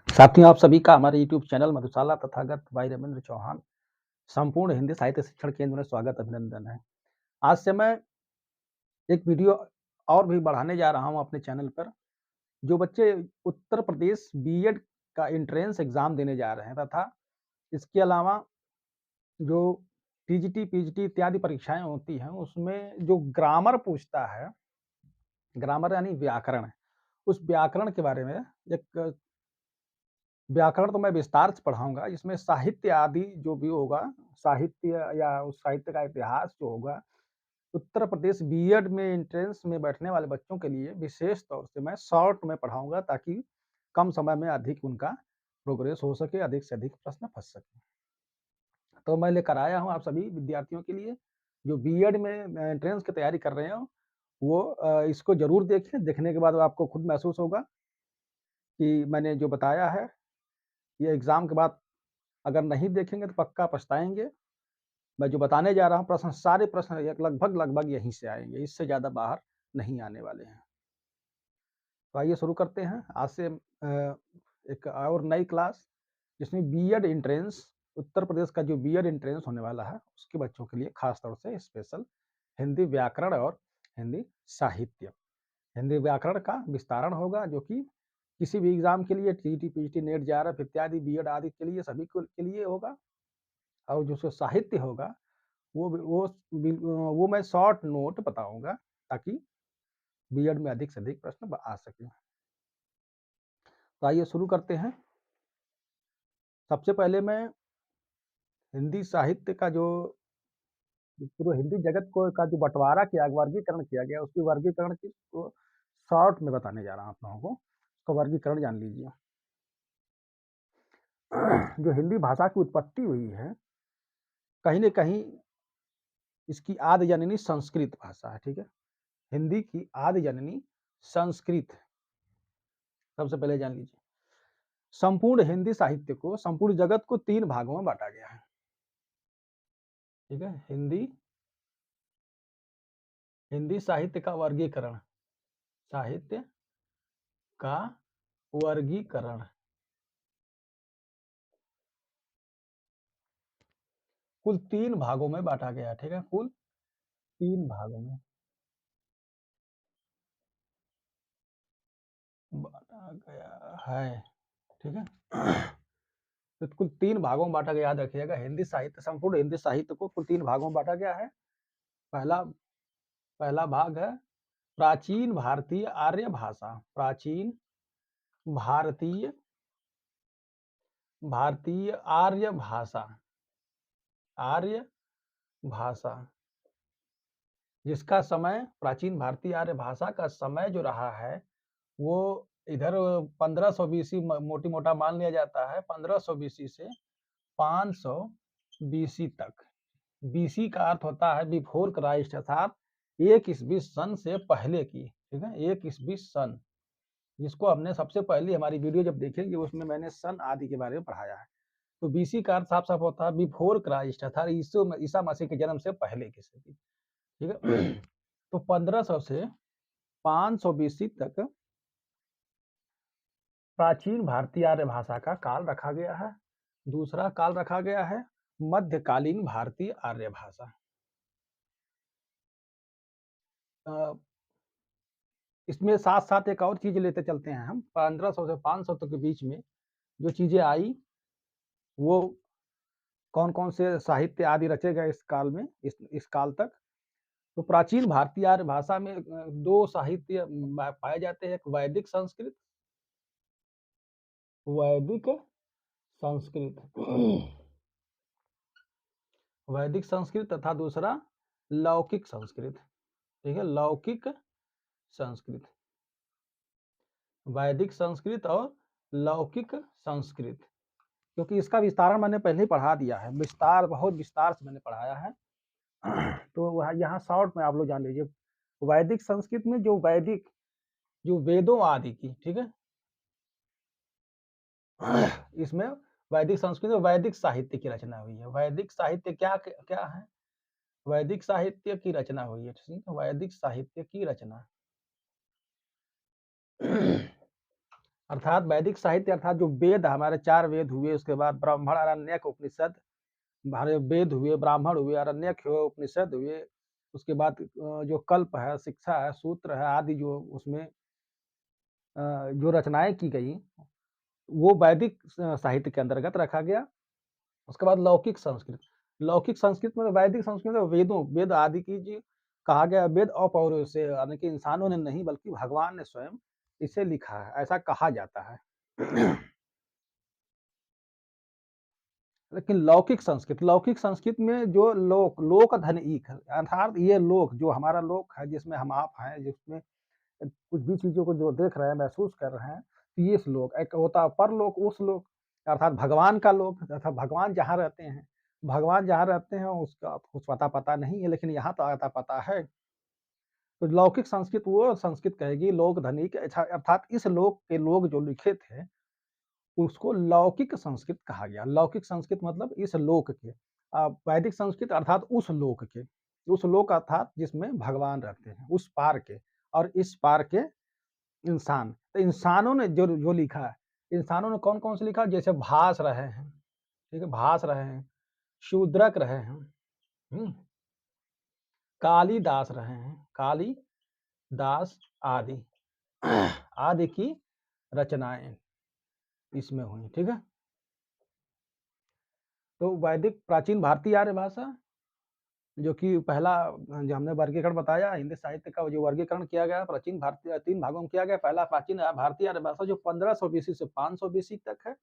साथियों, आप सभी का हमारे यूट्यूब चैनल मधुशाला तथागत भाई रविंद्र चौहान संपूर्ण हिंदी साहित्य शिक्षण केंद्र में स्वागत अभिनंदन है। आज से मैं एक वीडियो और भी बढ़ाने जा रहा हूं अपने चैनल पर। जो बच्चे उत्तर प्रदेश बीएड का एंट्रेंस एग्जाम देने जा रहे हैं तथा इसके अलावा जो टीजीटी, पीजीटी इत्यादि परीक्षाएं होती हैं, उसमें जो ग्रामर पूछता है, ग्रामर यानी व्याकरण, उस व्याकरण के बारे में एक व्याकरण तो मैं विस्तार से पढ़ाऊँगा, इसमें साहित्य आदि जो भी होगा, साहित्य या उस साहित्य का इतिहास जो होगा, उत्तर प्रदेश बीएड में एंट्रेंस में बैठने वाले बच्चों के लिए विशेष तौर से मैं शॉर्ट में पढ़ाऊँगा ताकि कम समय में अधिक उनका प्रोग्रेस हो सके, अधिक से अधिक प्रश्न फँस सकें। तो मैं लेकर आया हूँ आप सभी विद्यार्थियों के लिए, जो बीएड में एंट्रेंस की तैयारी कर रहे हो, वो इसको ज़रूर देखें। देखने के बाद आपको खुद महसूस होगा कि मैंने जो बताया है, ये एग्ज़ाम के बाद अगर नहीं देखेंगे तो पक्का पछताएँगे। मैं जो बताने जा रहा हूँ प्रश्न, सारे प्रश्न एक लगभग यहीं से आएँगे, इससे ज़्यादा बाहर नहीं आने वाले हैं। तो आइए शुरू करते हैं। आज से एक और नई क्लास जिसमें बीएड एंट्रेंस, उत्तर प्रदेश का जो बीएड एंट्रेंस होने वाला है, उसके बच्चों के लिए खास तौर से स्पेशल हिंदी व्याकरण और हिंदी साहित्य। हिंदी व्याकरण का विस्तारण होगा जो कि किसी भी एग्ज़ाम के लिए टीईटी, पीजीटी, नेट, जेआरएफ इत्यादि बीएड आदि के लिए सभी के लिए होगा। और जो साहित्य होगा वो मैं शॉर्ट नोट बताऊंगा ताकि बीएड में अधिक से अधिक प्रश्न आ सके। तो आइए शुरू करते हैं। सबसे पहले मैं हिंदी साहित्य का जो पूरे हिंदी जगत को का जो बंटवारा किया, वर्गीकरण किया गया, उसकी वर्गीकरण की शॉर्ट में बताने जा रहा हूँ आप लोगों को। उसका वर्गीकरण जान लीजिए। जो हिंदी भाषा की उत्पत्ति हुई है, कहीं न कहीं इसकी आदि जननी संस्कृत भाषा है, ठीक है? हिंदी की आदि जननी संस्कृत, सबसे पहले जान लीजिए। संपूर्ण हिंदी साहित्य को, संपूर्ण जगत को 3 भागों में बाँटा गया है, ठीक है? हिंदी साहित्य का वर्गीकरण, साहित्य का वर्गीकरण कुल 3 भागों में बाँटा गया है, ठीक है? कुल 3 भागों में बाँटा गया है, ठीक है? तो कुल 3 भागों में बाँटा गया, याद रखिएगा। हिंदी साहित्य, संपूर्ण हिंदी साहित्य को कुल 3 भागों में बाँटा गया है। पहला पहला भाग है प्राचीन भारतीय आर्य भाषा, प्राचीन भारतीय भारतीय आर्य भाषा, आर्य भाषा, जिसका समय, प्राचीन भारतीय आर्य भाषा का समय जो रहा है, वो इधर 1500 बीसी मोटी मोटा मान लिया जाता है, 1500 बीसी से 500 बीसी तक। बीसी का अर्थ होता है बिफोर क्राइस्ट, अर्थात 1 ईस्वी सन से पहले की, ठीक है? 1 ईस्वी सन, जिसको हमने सबसे पहली हमारी वीडियो जब देखेंगे उसमें मैंने सन आदि के बारे में पढ़ाया है। तो बीसी का अर्थ साफ-साफ होता है बिफोर क्राइस्ट, अर्थात ईसा मसीह के जन्म से पहले की स्थिति, ठीक है? तो 1500 से 500 बीसी तक प्राचीन भारतीय आर्य भाषा का काल रखा गया है। दूसरा काल रखा गया है मध्यकालीन भारतीय आर्य भाषा। इसमें साथ-साथ एक और चीज़ लेते चलते हैं हम। 1500 से 500 तक के बीच में जो चीज़ें आई, वो कौन-कौन से साहित्य आदि रचे गए इस काल में, इस काल तक। तो प्राचीन भारतीय आर्य भाषा में 2 साहित्य पाए जाते हैं, एक वैदिक संस्कृत, वैदिक संस्कृत वैदिक संस्कृत तथा दूसरा लौकिक संस्कृत, ठीक है? लौकिक संस्कृत, वैदिक संस्कृत और लौकिक संस्कृत, क्योंकि इसका विस्तारण मैंने पहले ही पढ़ा दिया है, बहुत विस्तार से मैंने पढ़ाया है। तो वह यहाँ शॉर्ट में आप लोग जान लीजिए। वैदिक संस्कृत में जो वेदों आदि की, ठीक है? इसमें वैदिक संस्कृत में वैदिक साहित्य की रचना हुई है। वैदिक साहित्य क्या क्या है? वैदिक साहित्य की रचना हुई है, ठीक है? वैदिक साहित्य की रचना। अर्थात वैदिक साहित्य अर्थात जो वेद हमारे 4 वेद हुए, उसके बाद ब्राह्मण, आरण्यक, उपनिषद, हमारे वेद हुए, ब्राह्मण हुए, आरण्यक हुए, उपनिषद हुए, उसके बाद जो कल्प है, शिक्षा है, सूत्र है आदि जो उसमें जो रचनाएँ की गई, वो वैदिक साहित्य के अंतर्गत रखा गया। उसके बाद लौकिक संस्कृत। लौकिक संस्कृत में वैदिक संस्कृत में वेद आदि की जी कहा गया, वेद अपौरुष से, यानी कि इंसानों ने नहीं बल्कि भगवान ने स्वयं इसे लिखा है, ऐसा कहा जाता है। लेकिन लौकिक संस्कृत में जो लोक धन ईक है, अर्थात ये लोक जो हमारा लोक है, जिसमें हम आप हैं, जिसमें कुछ भी चीज़ों को जो देख रहे हैं, महसूस कर रहे हैं, तो ये श्लोक एक होता है परलोक, उस लोक अर्थात भगवान का लोक, अर्थात भगवान जहाँ रहते हैं। भगवान जहाँ रहते हैं उसका कुछ पता नहीं है, लेकिन यहाँ तो अता पता है। तो लौकिक संस्कृत वो संस्कृत कहेगी लोक धनिक, अच्छा अर्थात इस लोक के लोग जो लिखे थे, उसको लौकिक संस्कृत कहा गया। लौकिक संस्कृत मतलब इस लोक के। वैदिक संस्कृत अर्थात उस लोक के। उस लोक अर्थात जिसमें भगवान रहते हैं, उस पार के और इस पार के इंसान। तो इंसानों ने जो जो लिखा है, इंसानों ने कौन-कौन से लिखा? जैसे भास रहे हैं, ठीक है? भास रहे हैं, शूद्रक रहे हैं, हुँ? कालिदास रहे हैं, कालिदास आदि आदि की रचनाएँ इसमें हुई, ठीक है? तो वैदिक प्राचीन भारतीय आर्य भाषा जो कि पहला जो हमने वर्गीकरण बताया हिंदी साहित्य का जो वर्गीकरण किया गया प्राचीन भारतीय 3 भागों में किया गया। पहला प्राचीन भारतीय आर्य भाषा जो 1500 बीसी से 500 बीसी तक है,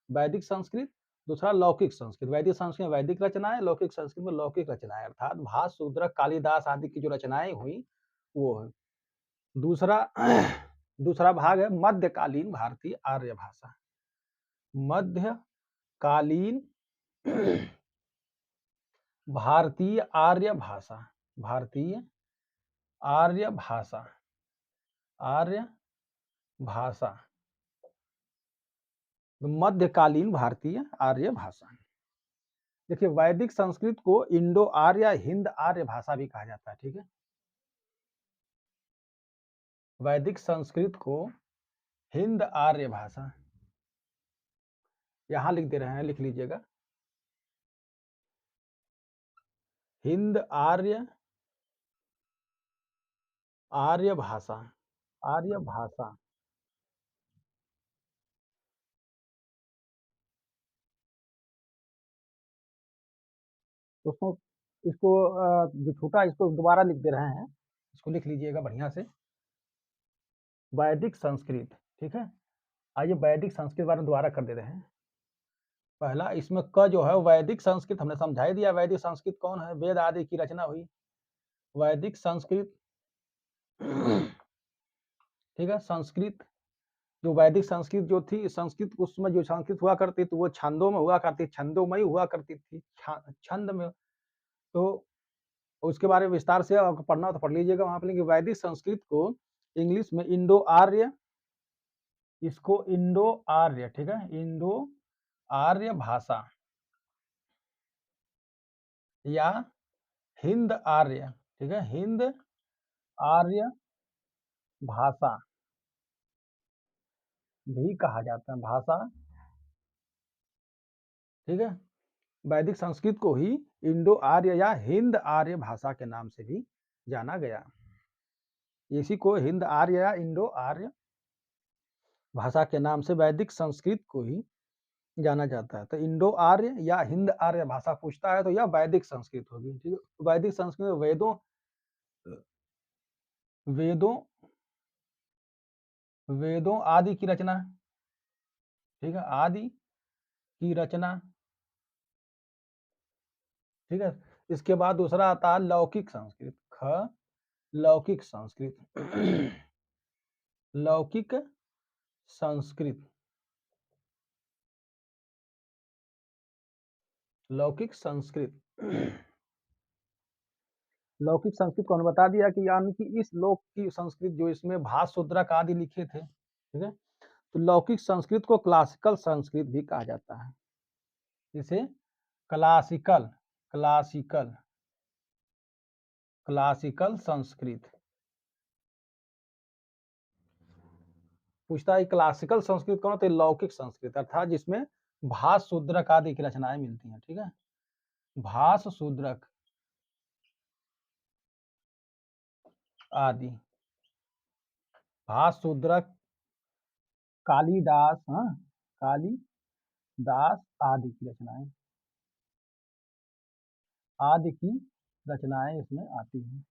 वैदिक संस्कृत। दूसरा लौकिक संस्कृत, वैदिक संस्कृत में वैदिक रचनाएँ, लौकिक संस्कृत में लौकिक रचनाएँ अर्थात भास, शूद्रक, कालिदास आदि की जो रचनाएँ हुई, वो है। दूसरा दूसरा भाग है मध्यकालीन भारतीय आर्य भाषा। मध्यकालीन भारतीय आर्य भाषा, भारतीय आर्य भाषा, आर्य भाषा, मध्यकालीन भारतीय आर्य भाषा। देखिए वैदिक संस्कृत को इंडो आर्य, हिंद आर्य भाषा भी कहा जाता है, ठीक है? वैदिक संस्कृत को हिंद आर्य भाषा, यहाँ लिख दे रहे हैं, लिख लीजिएगा। हिंद आर्य, आर्य भाषा, आर्य भाषा। उसको इसको जो छूटा इसको दोबारा लिख दे रहे हैं, इसको लिख लीजिएगा बढ़िया से। वैदिक संस्कृत, ठीक है? आइए वैदिक संस्कृत के बारे में दोबारा कर दे रहे हैं। पहला इसमें क जो है वैदिक संस्कृत हमने समझा ही दिया, वैदिक संस्कृत कौन है? वेद आदि की रचना हुई। वैदिक संस्कृत ठीक है? संस्कृत जो वैदिक संस्कृत जो थी, संस्कृत उस समय जो संस्कृत हुआ करती थी, वो छंदों में हुआ करती, छंदोमयी हुआ करती थी, छंद में। तो उसके बारे में विस्तार से आपको पढ़ना हो तो पढ़ लीजिएगा वहाँ पे। लेकिन वैदिक संस्कृत को इंग्लिश में इंडो आर्य, इसको इंडो आर्य, ठीक है? इंडो आर्य भाषा या हिंद आर्य, ठीक है? हिंद आर्य भाषा भी कहा जाता है, भाषा, ठीक है? वैदिक संस्कृत को ही इंडो आर्य या हिंद आर्य भाषा के नाम से भी जाना गया। इसी को हिंद आर्य या इंडो आर्य भाषा के नाम से वैदिक संस्कृत को ही जाना जाता है। तो इंडो आर्य या हिंद आर्य भाषा पूछता है तो यह वैदिक संस्कृत होगी, ठीक है? वैदिक संस्कृत में वेदों वेदों आदि की रचना, ठीक है? आदि की रचना, ठीक है? इसके बाद दूसरा आता है लौकिक संस्कृत, लौकिक संस्कृत लौकिक संस्कृत, लौकिक संस्कृत लौकिक संस्कृत को हमने बता दिया कि यानी कि इस लोक की संस्कृत जो इसमें भाष, शूद्रक आदि लिखे थे, ठीक है? तो लौकिक संस्कृत को क्लासिकल संस्कृत भी कहा जाता है। इसे क्लासिकल, क्लासिकल क्लासिकल संस्कृत। पूछता है क्लासिकल संस्कृत कौन होता है? लौकिक संस्कृत अर्थात जिसमें भास शूद्रक आदि की रचनाएं मिलती हैं, ठीक है। भास शूद्रक आदि, भास शूद्रक, कालिदास, हाँ, कालिदास आदि की रचनाएं, आदि की रचनाएं इसमें आती हैं।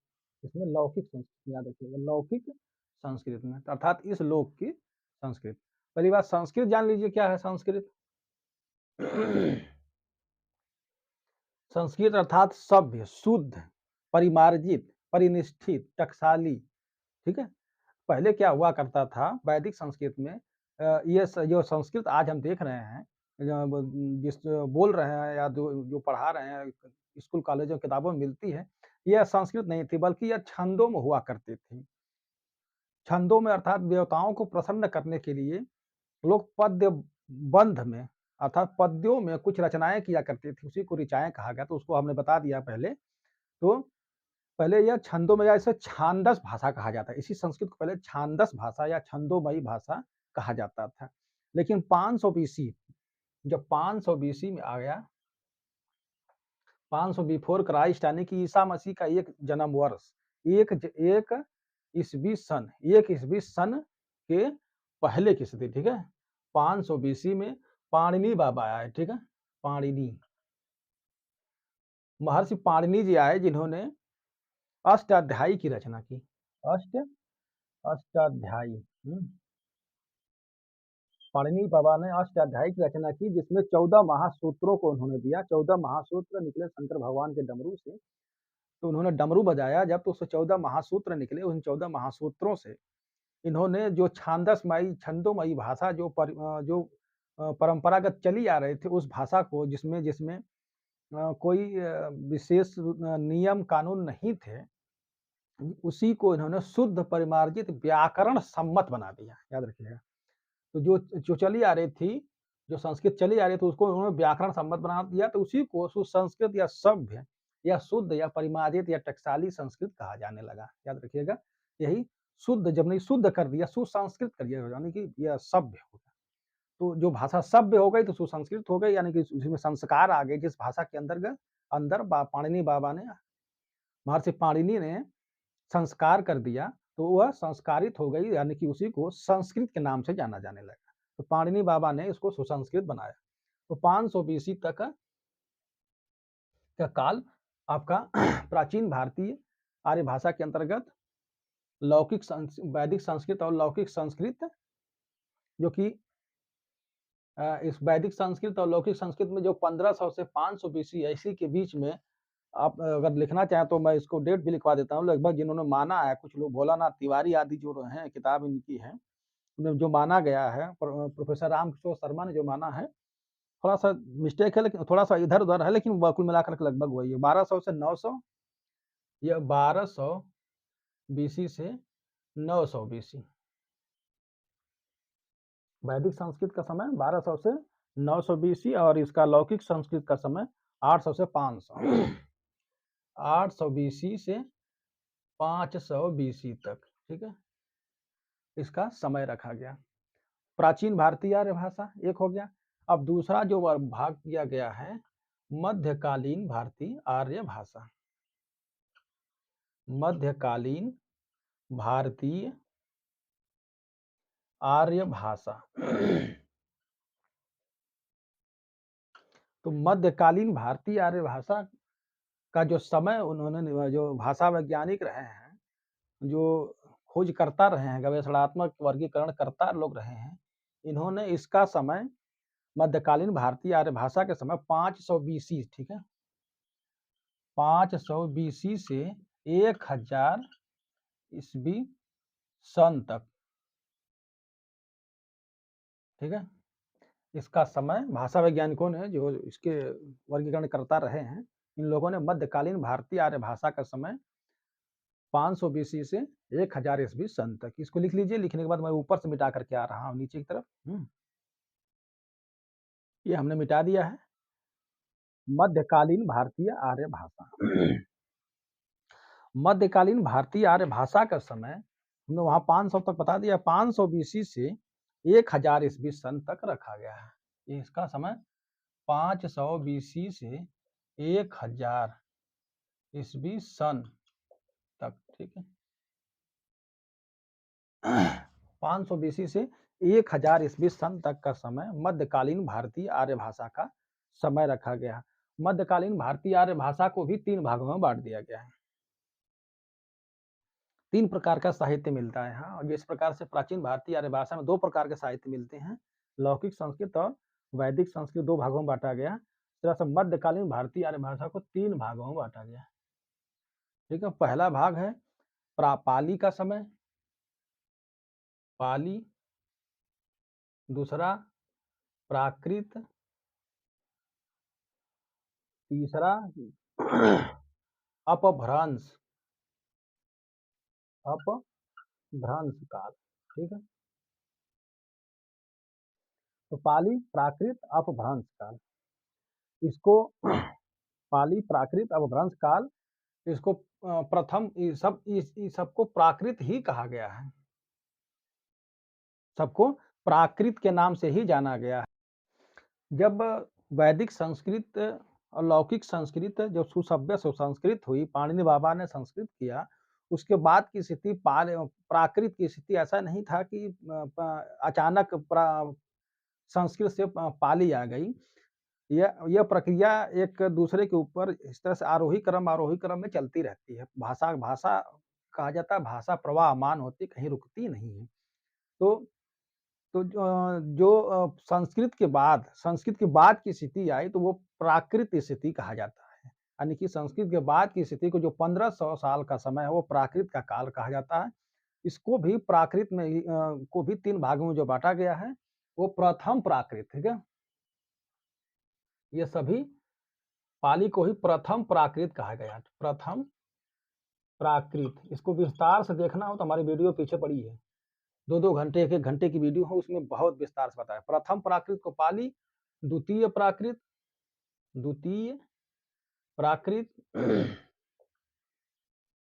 इसमें लौकिक संस्कृत याद रखिएगा, लौकिक संस्कृत में अर्थात इस लोक की संस्कृत। पहली बात संस्कृत जान लीजिए क्या है संस्कृत। संस्कृत अर्थात सभ्य, शुद्ध, परिमार्जित, परिनिष्ठित, टकसाली, ठीक है। पहले क्या हुआ करता था वैदिक संस्कृत में, ये जो संस्कृत आज हम देख रहे हैं, जिस बोल रहे हैं या जो जो पढ़ा रहे हैं, स्कूल कॉलेजों किताबों में मिलती है, यह संस्कृत नहीं थी बल्कि यह छंदों में हुआ करती थी। छंदों में अर्थात देवताओं को प्रसन्न करने के लिए लोग पद्य बंध में अर्थात पद्यों में कुछ रचनाएं किया करते थे, उसी को ऋचाएं कहा गया। तो उसको हमने बता दिया पहले। तो पहले यह छंदों में या इसे छांदस भाषा कहा जाता है। इसी संस्कृत को पहले छांदस भाषा या छंदोमयी भाषा कहा जाता था। लेकिन 500 बीसी, जब 500 बीसी में आ गया, 500 बिफोर क्राइस्ट यानी कि ईसा मसीह का एक जन्म वर्ष, एक ईसवी सन, एक ईसवी सन के पहले की स्थिति, ठीक है। 500 बीसी में पाणिनि बाबा आए, ठीक है। पाणिनि, महर्षि पाणिनि जी आए जिन्होंने अष्टाध्यायी की रचना की। अष्ट अष्टाध्यायी, पाणिनि बाबा ने अष्टाध्यायी की रचना की जिसमें 14 महासूत्रों को उन्होंने दिया। 14 महासूत्र निकले शंकर भगवान के डमरू से। तो उन्होंने डमरू बजाया जब, तो उससे 14 महासूत्र निकले। उन 14 महासूत्रों से इन्होंने जो छांदसमयी छंदोमयी भाषा जो परंपरागत चली आ रही थी उस भाषा को, जिसमें जिसमें कोई विशेष नियम कानून नहीं थे, उसी को इन्होंने शुद्ध परिमार्जित व्याकरण सम्मत बना दिया। याद रखिएगा। तो जो जो चली आ रही थी, जो संस्कृत चली आ रही थी, उसको उन्होंने व्याकरण सम्मत बना दिया। तो उसी को सुसंस्कृत या सभ्य या शुद्ध या परिमार्जित या टकसाली संस्कृत कहा जाने लगा। याद रखिएगा। यही शुद्ध जब नहीं शुद्ध कर दिया, सुसंस्कृत कर दिया, यानी कि यह सभ्य हो गया। तो जो भाषा सभ्य हो गई तो सुसंस्कृत हो गई, यानी कि उसमें संस्कार आ गए। जिस भाषा के अंदर पाणिनि बाबा ने, महर्षि पाणिनि ने संस्कार कर दिया, तो वह संस्कारित हो गई, यानी कि उसी को संस्कृत के नाम से जाना जाने लगा। तो पाणिनि बाबा ने इसको सुसंस्कृत बनाया। तो 500 बीसी तक का काल आपका प्राचीन भारतीय आर्य भाषा के अंतर्गत लौकिक वैदिक संस्कृत और लौकिक संस्कृत, जो कि इस वैदिक संस्कृत और लौकिक संस्कृत में जो 1500 से 500 बीसी इसी के बीच में, आप अगर लिखना चाहें तो मैं इसको डेट भी लिखवा देता हूँ। लगभग जिन्होंने माना है, कुछ लोग भोलानाथ तिवारी आदि जो हैं, किताब इनकी है, उन्हें जो माना गया है, प्रोफेसर रामकिशोर शर्मा ने जो माना है, थोड़ा सा मिस्टेक है, लेकिन थोड़ा सा इधर उधर है, लेकिन कुल मिलाकर के लगभग वही है। 1200 से 900 या 1200 बीसी से 900 बीसी, वैदिक संस्कृत का समय 1200 से 900 बीसी, और इसका लौकिक संस्कृत का समय 800 से 500 800 बीसी से 500 बीसी तक, ठीक है, इसका समय रखा गया। प्राचीन भारतीय आर्य भाषा एक हो गया। अब दूसरा जो भाग किया गया है, मध्यकालीन भारतीय आर्य भाषा। मध्यकालीन भारतीय आर्य भाषा। तो मध्यकालीन भारतीय आर्य भाषा का जो समय उन्होंने, जो भाषा वैज्ञानिक रहे हैं, जो खोज करता रहे हैं, गवेषणात्मक वर्गीकरण करता लोग रहे हैं, इन्होंने इसका समय, मध्यकालीन भारतीय आर्य भाषा के समय 500 बीसी, ठीक है, 500 बीसी से 1000 ईस्वी सन तक, ठीक है, इसका समय भाषा वैज्ञानिकों ने जो इसके वर्गीकरण करता रहे हैं, इन लोगों ने मध्यकालीन भारतीय आर्य भाषा का समय 500 बीसी से 1000 ईस्वी सन तक। इसको लिख लीजिए। लिखने के बाद मैं ऊपर से मिटा करके आ रहा हूँ नीचे की तरफ। ये हमने मिटा दिया है, मध्यकालीन भारतीय आर्य भाषा। मध्यकालीन भारतीय आर्य भाषा का समय हमने वहाँ 500 तक बता दिया, 500 बीसी से 1000 ईस्वी सन तक रखा गया है। ये इसका समय 500 बीसी से 1000 ईस्वी सन तक, ठीक है। 500 बीसी से 1000 ईस्वी सन तक का समय मध्यकालीन भारतीय आर्य भाषा का समय रखा गया। मध्यकालीन भारतीय आर्य भाषा को भी 3 भागों में बाँट दिया गया है। 3 प्रकार का साहित्य मिलता है यहाँ, और जिस प्रकार से प्राचीन भारतीय आर्य भाषा में 2 प्रकार के साहित्य मिलते हैं, लौकिक संस्कृत और वैदिक संस्कृत 2 भागों में बाँटा गया। इस तरह से मध्यकालीन भारतीय आर्य भाषा को 3 भागों में बाँटा गया। ठीक है, पहला भाग है पाली का समय, पाली, दूसरा प्राकृत, तीसरा अपभ्रंश, अपभ्रंश काल, ठीक है। तो पाली, प्राकृत, अपभ्रंश काल, इसको पाली, प्राकृत, अपभ्रंश काल, इसको प्रथम इस सबको प्राकृत ही कहा गया है। सबको प्राकृत के नाम से ही जाना गया है। जब वैदिक संस्कृत और लौकिक संस्कृत जब सुसभ्य सुसंस्कृत हुई, पाणिनि बाबा ने संस्कृत किया, उसके बाद की स्थिति प्राकृत की स्थिति ऐसा नहीं था कि अचानक संस्कृत से पाली आ गई। यह प्रक्रिया एक दूसरे के ऊपर इस तरह से आरोही क्रम में चलती रहती है। भाषा भाषा कहा जाता है, भाषा प्रवाहमान होती है, कहीं रुकती नहीं है। तो जो संस्कृत के बाद की स्थिति आई, तो वो प्राकृत स्थिति कहा जाता है। यानी कि संस्कृत के बाद की स्थिति को जो 1500 साल का समय है, वो प्राकृत का काल कहा जाता है। इसको भी प्राकृत में को भी 3 भागों में जो बाँटा गया है, वो प्रथम प्राकृत, ठीक है? ये सभी पाली को ही प्रथम प्राकृत कहा गया है। प्रथम प्राकृत, इसको विस्तार से देखना हो तो हमारी वीडियो पीछे पड़ी है। 2-2 घंटे, 1-1 घंटे की वीडियो हो, उसमें बहुत विस्तार से बताया। प्रथम प्राकृत को पाली, द्वितीय प्राकृत, द्वितीय प्राकृत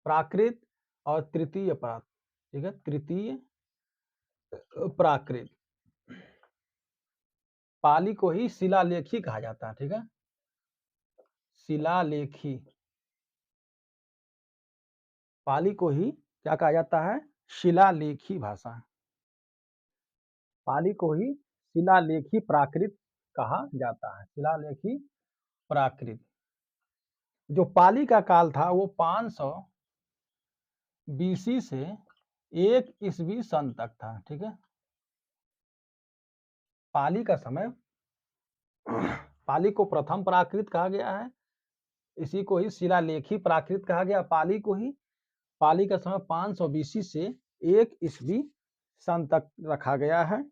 प्राकृत और तृतीय ठीक है, तृतीय प्राकृत। पाली को ही शिलालेखी कहा जाता है, ठीक है? शिलालेखी। पाली को ही क्या कहा जाता है? शिलालेखी भाषा। पाली को ही शिलालेखी प्राकृत कहा जाता है। शिलालेखी प्राकृत। जो पाली का काल था वो 500 बीसी से 1 ईस्वी सन तक था, ठीक है? पाली का समय पाली को प्रथम प्राकृत कहा गया है। इसी को ही शिलालेखी प्राकृत कहा गया। पाली का समय 500 बीसी से 1 ईस्वी सन तक रखा गया है।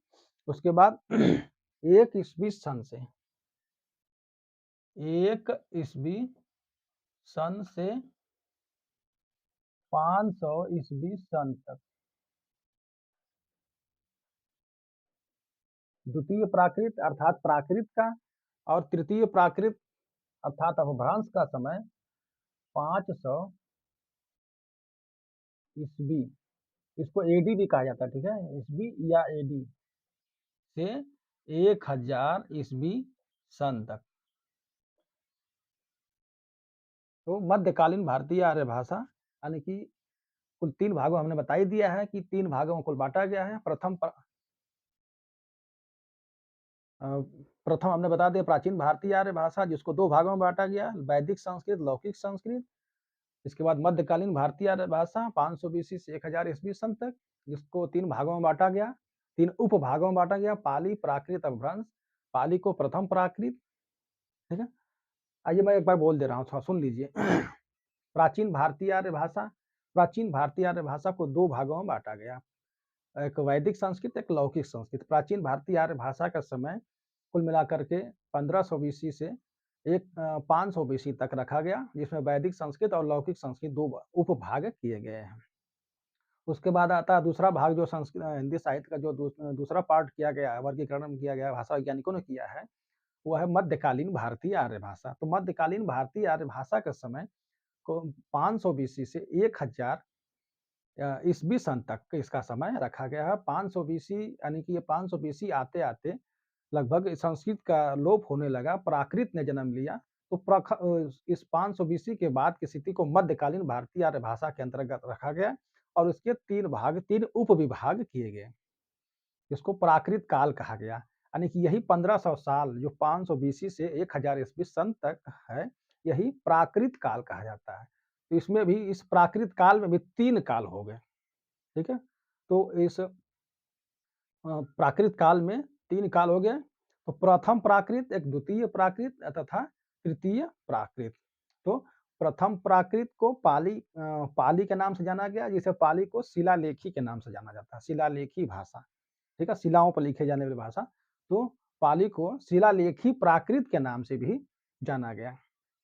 उसके बाद 1 ईस्वी सन से 1 ईस्वी सन से 500 ईस्वी सन तक द्वितीय प्राकृत अर्थात प्राकृत का, और तृतीय प्राकृत अर्थात अपभ्रंश का समय 500 ईस्वी, इसको एडी भी कहा जाता है, ठीक है? ईस्वी या एडी से 1000 ईस्वी सन तक। तो मध्यकालीन भारतीय आर्य भाषा, यानी कि कुल 3 भागों हमने बता ही दिया है कि 3 भागों में कुल बाँटा गया है। प्रथम हमने बता दिया प्राचीन भारतीय आर्य भाषा, जिसको 2 भागों में बाँटा गया, वैदिक संस्कृत, लौकिक संस्कृत। इसके बाद मध्यकालीन भारतीय आर्य भाषा 500 बीसी से 1000 ईस्वी सन तक, जिसको 3 भागों में बाँटा गया, 3 उपभागों में बाँटा गया, पाली, प्राकृत, अपभ्रंश। पाली को प्रथम प्राकृत, ठीक है? आइए मैं एक बार बोल दे रहा हूँ, थोड़ा सुन लीजिए। प्राचीन भारतीय आर्य भाषा, प्राचीन भारतीय आर्य भाषा को 2 भागों में बाँटा गया। एक वैदिक संस्कृत, एक लौकिक संस्कृत। प्राचीन भारतीय आर्य भाषा का समय कुल मिलाकर के 1500 बीसी से 500 बीसी तक रखा गया, जिसमें वैदिक संस्कृत और लौकिक संस्कृत 2 उपभाग किए गए हैं। उसके बाद आता है दूसरा भाग, जो हिंदी साहित्य का जो दूसरा पार्ट किया गया है, वर्गीकरण किया गया है, भाषा वैज्ञानिकों ने किया है, वो है मध्यकालीन भारतीय आर्य भाषा। तो मध्यकालीन भारतीय आर्य भाषा का समय को 500 बीसी से 1000 ईस्वी सन तक इसका समय रखा गया है। 500 बीसी यानी कि ये 500 बीसी आते-आते लगभग संस्कृत का लोप होने लगा, प्राकृत ने जन्म लिया। तो इस 500 बीसी के बाद की स्थिति को मध्यकालीन भारतीय आर्य भाषा के अंतर्गत रखा गया और इसके 3 उपविभाग किए गए। इसको प्राकृत काल कहा गया, यानी कि यही 1500 साल जो 500 बीसी से 1000 ईस्वी सन तक है, यही प्राकृत काल कहा जाता है। तो इसमें भी इस प्राकृत काल में भी 3 काल हो गए, ठीक है? तो इस प्राकृत काल में 3 काल हो गए। तो प्रथम प्राकृत, एक द्वितीय प्राकृत तथा तृतीय प्राकृत। तो प्रथम प्राकृत को पाली के नाम से जाना गया, जिसे पाली को शिलालेखी के नाम से जाना जाता है, शिलालेखी भाषा, ठीक है? शिलाओं पर लिखे जाने वाली भाषा। तो पाली को शिलालेखी प्राकृत के नाम से भी जाना गया।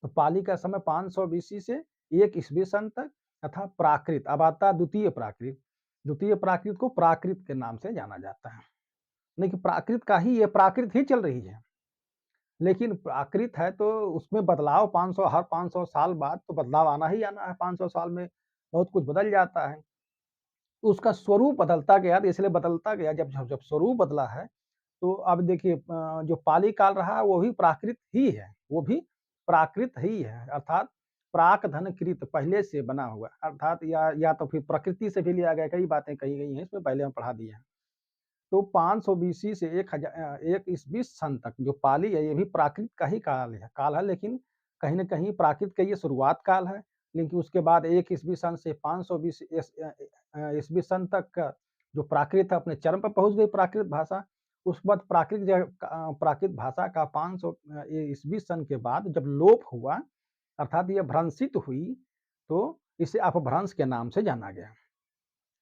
तो पाली का समय 500 बीसी से 1 ईस्वी सन तक तथा प्राकृत अब आता है द्वितीय प्राकृत। द्वितीय प्राकृत को प्राकृत के नाम से जाना जाता है। नहीं कि प्राकृत का ही ये प्राकृत ही चल रही है। लेकिन प्राकृत है तो उसमें बदलाव 500 हर 500 साल बाद तो बदलाव आना ही आना है, 500 साल में बहुत कुछ बदल जाता है। तो उसका स्वरूप बदलता गया, तो इसलिए बदलता गया जब जब जब स्वरूप बदला है, तो अब देखिए जो पाली काल रहा वो भी प्राकृत ही है, वो भी प्राकृत ही है, अर्थात प्राक धन कृत पहले से बना हुआ, अर्थात या तो फिर प्रकृति से भी लिया गया, कई बातें कही गई हैं इसमें, पहले हम पढ़ा दिए हैं। तो 500 बीसी से 1 ईस्वी सन तक जो पाली है, ये भी प्राकृत का ही काल है, लेकिन कहीं न कहीं प्राकृत का ये शुरुआत काल है, लेकिन उसके बाद 1 ईस्वी सन से 520 ईस्वी सन तक का जो प्राकृत है अपने चरम पर पहुँच गई प्राकृत भाषा। उसके बाद प्राकृत भाषा का 500 ईस्वी सन के बाद जब लोप हुआ, अर्थात ये भ्रंशित हुई, तो इसे अपभ्रंश के नाम से जाना गया।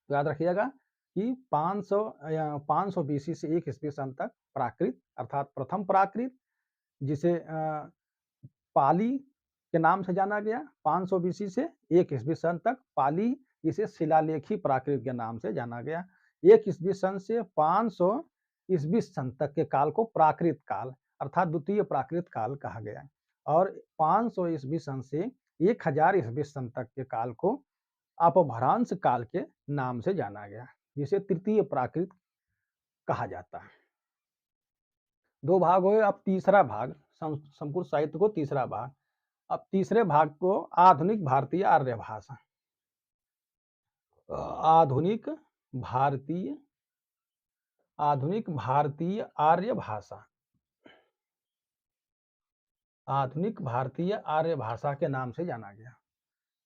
तो याद रखिएगा कि 500 बीसी से 1 ईस्वी सन तक प्राकृत अर्थात प्रथम प्राकृत, जिसे पाली के नाम से जाना गया। 500 बीसी से 1 ईस्वी सन तक पाली, जिसे शिलालेखी प्राकृत के नाम से जाना गया। 1 ईस्वी सन से 500 ईस्वी सन तक के काल को प्राकृत काल अर्थात द्वितीय प्राकृत काल कहा गया और 500 ईस्वी सन से 1000 ईस्वी सन तक के काल को अपभ्रंश काल के नाम से जाना गया, जिसे तृतीय प्राकृत कहा जाता है। 2 भाग हुए, अब तीसरा भाग संपूर्ण साहित्य को तीसरा भाग। अब तीसरे भाग को आधुनिक भारतीय आर्य भाषा। आधुनिक भारतीय आर्य भाषा, आधुनिक भारतीय आर्य भाषा के नाम से जाना गया।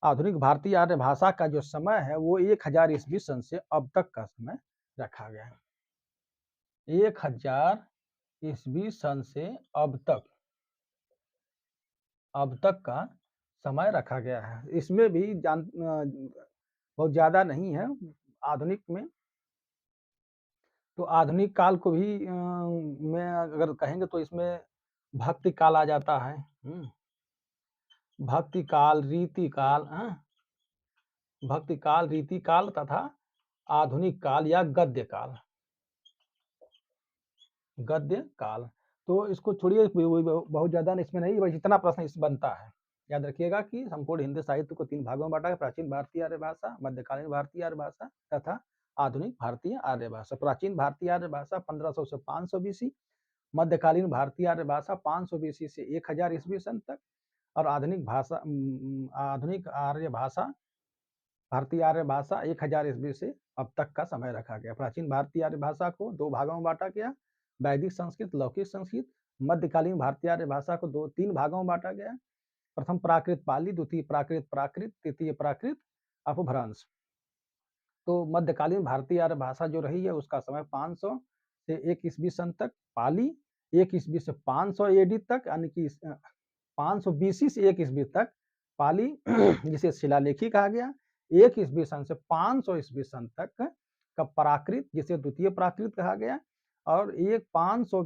आधुनिक भारतीय आर्य भाषा का जो समय है वो 1000 ईस्वी सन से अब तक का समय रखा गया है। 1000 ईस्वी सन से अब तक का समय रखा गया है। इसमें भी बहुत ज़्यादा नहीं है आधुनिक में। तो आधुनिक काल को भी में अगर कहेंगे तो इसमें भक्ति काल आ जाता है। भक्ति काल, रीति काल, भक्ति काल, रीति काल तथा आधुनिक काल या गद्य काल। गद्य काल तो इसको छोड़िए, बहुत ज़्यादा इसमें नहीं, बस इतना प्रश्न इस बनता है। याद रखिएगा कि संपूर्ण हिंदी साहित्य को 3 भागों में बांटा गया: प्राचीन भारतीय आर्य भाषा, मध्यकालीन भारतीय आर्य भाषा तथा आधुनिक भारतीय आर्य भाषा। प्राचीन भारतीय आर्य भाषा 1500 से 500 बीसी, मध्यकालीन भारतीय आर्य भाषा 500 बीसी से 1000 ईस्वी सन तक और आधुनिक आर्य भाषा, भारतीय आर्य भाषा 1000 ईस्वी से अब तक का समय रखा गया। प्राचीन भारतीय आर्य भाषा को 2 भागों में बांटा गया: वैदिक संस्कृत, लौकिक संस्कृत। मध्यकालीन भारतीय आर्य भाषा को 3 भागों में बांटा गया: प्रथम प्राकृत पाली, द्वितीय प्राकृत, तृतीय प्राकृत अपभ्रंश। तो मध्यकालीन भारतीय आर्य भाषा जो रही है उसका समय 500 से 1 ईस्वी सन तक पाली, 1 ईस्वी से 500 एडी तक, यानी कि 500 बीसी से 1 ईस्वी तक पाली जिसे शिलालेखी कहा गया। 1 ईस्वी सन से 500 ईस्वी सन तक का प्राकृत, जिसे द्वितीय प्राकृत कहा गया। और 500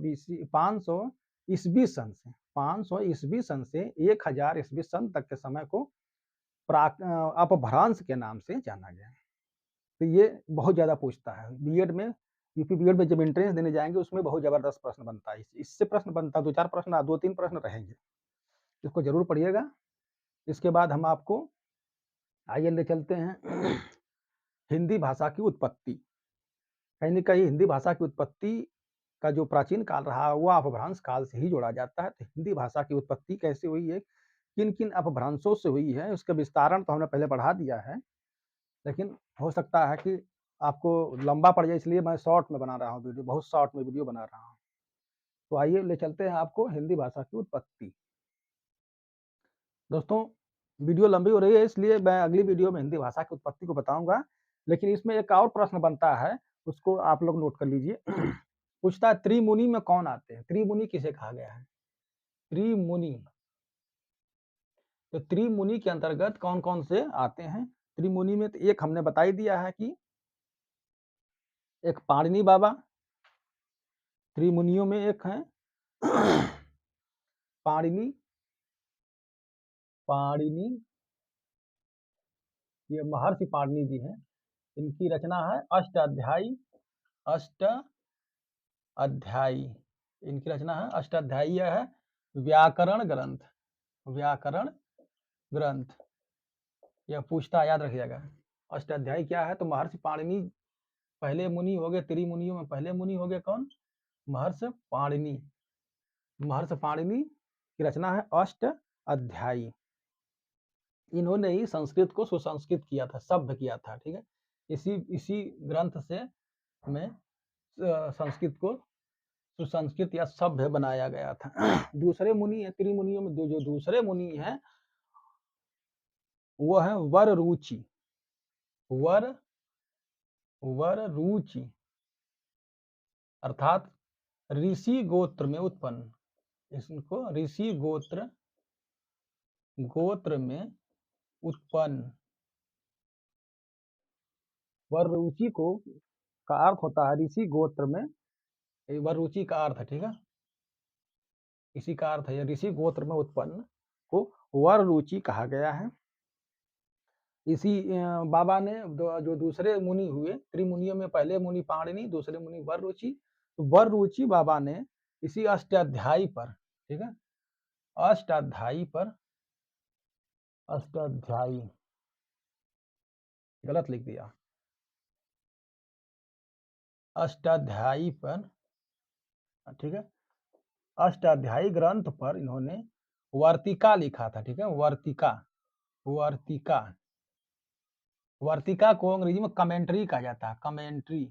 ईस्वी सन से 500 ईस्वी सन से 1000 ईस्वी सन तक के समय को अपभ्रंश के नाम से जाना गया। तो ये बहुत ज़्यादा पूछता है बीएड में, यूपी बीएड में जब एंट्रेंस देने जाएंगे उसमें बहुत ज़बरदस्त प्रश्न बनता है। इससे प्रश्न बनता है, 2-4 प्रश्न, 2-3 प्रश्न रहेंगे, इसको जरूर पढ़िएगा। इसके बाद हम आपको आइए ले चलते हैं हिंदी भाषा की उत्पत्ति। कहीं न कहीं हिंदी भाषा की उत्पत्ति का जो प्राचीन काल रहा, वो अपभ्रंश काल से ही जोड़ा जाता है। तो हिंदी भाषा की उत्पत्ति कैसे हुई है, किन-किन अपभ्रंशों से हुई है, उसका विस्तारण तो हमने पहले बढ़ा दिया है, लेकिन हो सकता है कि आपको लंबा पड़ जाए, इसलिए मैं शॉर्ट में बना रहा हूँ वीडियो, बहुत शॉर्ट में वीडियो बना रहा हूँ। तो आइए ले चलते हैं आपको हिंदी भाषा की उत्पत्ति। दोस्तों, वीडियो लंबी हो रही है, इसलिए मैं अगली वीडियो में हिंदी भाषा की उत्पत्ति को बताऊँगा, लेकिन इसमें एक और प्रश्न बनता है, उसको आप लोग नोट कर लीजिए। पूछता है त्रिमुनि में कौन आते हैं? त्रिमुनि किसे कहा गया है? त्रिमुनि। तो त्रिमुनि के अंतर्गत कौन-कौन से आते हैं? त्रिमुनि में तो एक हमने बता ही दिया है कि एक पाणिनि बाबा, त्रिमुनियों में एक हैं पाणिनि, पाणिनि, ये महर्षि पाणिनि जी हैं। इनकी रचना है अष्टाध्यायी, अष्टाध्यायी। इनकी रचना है अष्टाध्यायी है व्याकरण ग्रंथ, व्याकरण ग्रंथ। यह पूछता है, याद रखिएगा। अष्टाध्यायी क्या है? तो महर्षि पाणिनि पहले मुनि हो गए, त्रिमुनियों में पहले मुनि हो गए कौन? महर्षि पाणिनि। महर्षि पाणिनि की रचना है अष्ट अध्यायी। इन्होंने ही संस्कृत को सुसंस्कृत किया था, सभ्य किया था, ठीक है। इसी इसी ग्रंथ से में संस्कृत को सुसंस्कृत या सभ्य बनाया गया था। दूसरे मुनि है त्रिमुनियों में, जो दूसरे मुनि हैं वो है वर रुचि, वर वर रुचि, अर्थात ऋषि गोत्र में उत्पन्न। इसको ऋषि गोत्र, गोत्र में उत्पन्न। वर रुचि को का अर्थ होता है ऋषि गोत्र में, वर रुचि का अर्थ है, ठीक है, इसी का अर्थ है ऋषि गोत्र में उत्पन्न को वर रुचि कहा गया है। इसी बाबा ने जो दूसरे मुनि हुए, त्रिमुनियों में पहले मुनि पाणिनि, दूसरे मुनि वर रुचि, तो वर रुचि बाबा ने इसी अष्टाध्यायी पर, ठीक है, अष्टाध्यायी पर, अष्टाध्यायी गलत लिख दिया, अष्टाध्यायी पर, ठीक है, अष्टाध्यायी ग्रंथ पर इन्होंने वर्तिका लिखा था, ठीक है, वर्तिका, वर्तिका, वर्तिका को अंग्रेजी में कमेंट्री कहा जाता है, कमेंट्री,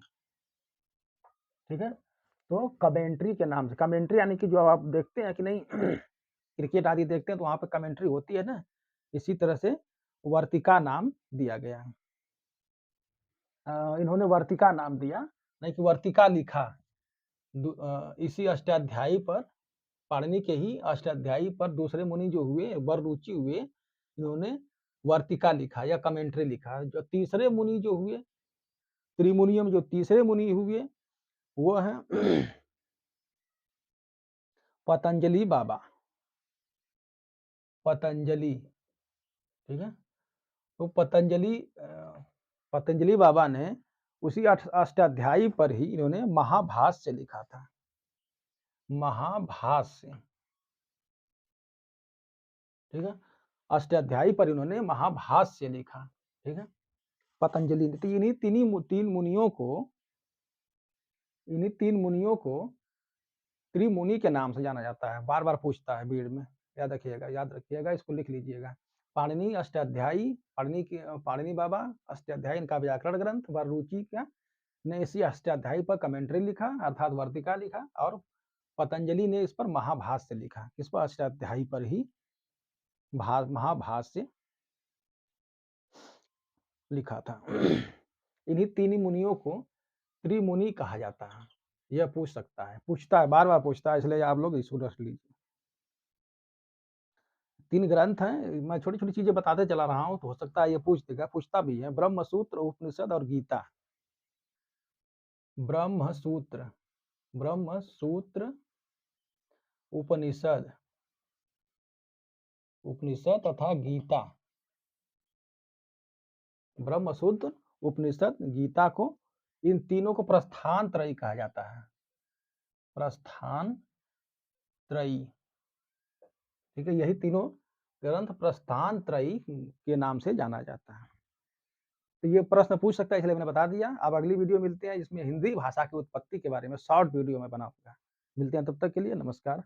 ठीक है। तो कमेंट्री के नाम से, कमेंट्री यानी कि जो आप देखते हैं कि नहीं क्रिकेट आदि देखते हैं तो वहाँ पे कमेंट्री होती है ना, इसी तरह से वर्तिका नाम दिया गया है। इन्होंने वर्तिका नाम दिया, नहीं कि वर्तिका लिखा। इसी अष्टाध्यायी पर, पाणिनि के ही अष्टाध्यायी पर दूसरे मुनि जो हुए, वर रुचि हुए, इन्होंने वर्तिका लिखा या कमेंट्री लिखा। जो तीसरे मुनि जो हुए, त्रिमुनियों में जो तीसरे मुनि हुए वो है पतंजलि बाबा, पतंजलि, ठीक है। तो पतंजलि बाबा ने उसी अष्टाध्यायी पर ही इन्होंने महाभाष्य लिखा था, महाभाष्य, ठीक है। अष्टाध्यायी पर इन्होंने महाभाष्य लिखा, ठीक है, पतंजलि ने। तो इन्हीं इन्हीं तीन मुनियों को त्रिमुनि के नाम से जाना जाता है। बार बार पूछता है भीड़ में, याद रखिएगा, याद रखिएगा, इसको लिख लीजिएगा। पाणिनि अष्टाध्यायी, पाणिनि बाबा अष्टाध्यायी इनका व्याकरण ग्रंथ, वर रुचि का ने इसी अष्टाध्यायी पर कमेंट्री लिखा अर्थात वर्तिका लिखा, और पतंजलि ने इस पर महाभाष्य लिखा। इस पर अष्टाध्यायी पर ही महाभाष्य लिखा था। इन्हीं तीन मुनियों को त्रिमुनि कहा जाता है। यह पूछ सकता है, पूछता है, बार बार पूछता है, इसलिए आप लोग इसको रख लीजिए। तीन ग्रंथ हैं, मैं छोटी छोटी चीजें बताते चला रहा हूँ, तो हो सकता है ये पूछ देगा, पूछता भी है। ब्रह्म सूत्र, उपनिषद और गीता। ब्रह्म सूत्र, ब्रह्म सूत्र, उपनिषद, उपनिषद तथा गीता। ब्रह्म सूत्र, उपनिषद, गीता को, इन तीनों को प्रस्थान त्रयी कहा जाता है, प्रस्थान त्रयी, ठीक है। यही तीनों ग्रंथ प्रस्थान त्रयी के नाम से जाना जाता है। तो ये प्रश्न पूछ सकता है इसलिए मैंने बता दिया। अब अगली वीडियो मिलते हैं जिसमें हिंदी भाषा की उत्पत्ति के बारे में शॉर्ट वीडियो मैं बनाऊँगा। मिलते हैं तब तक के लिए नमस्कार।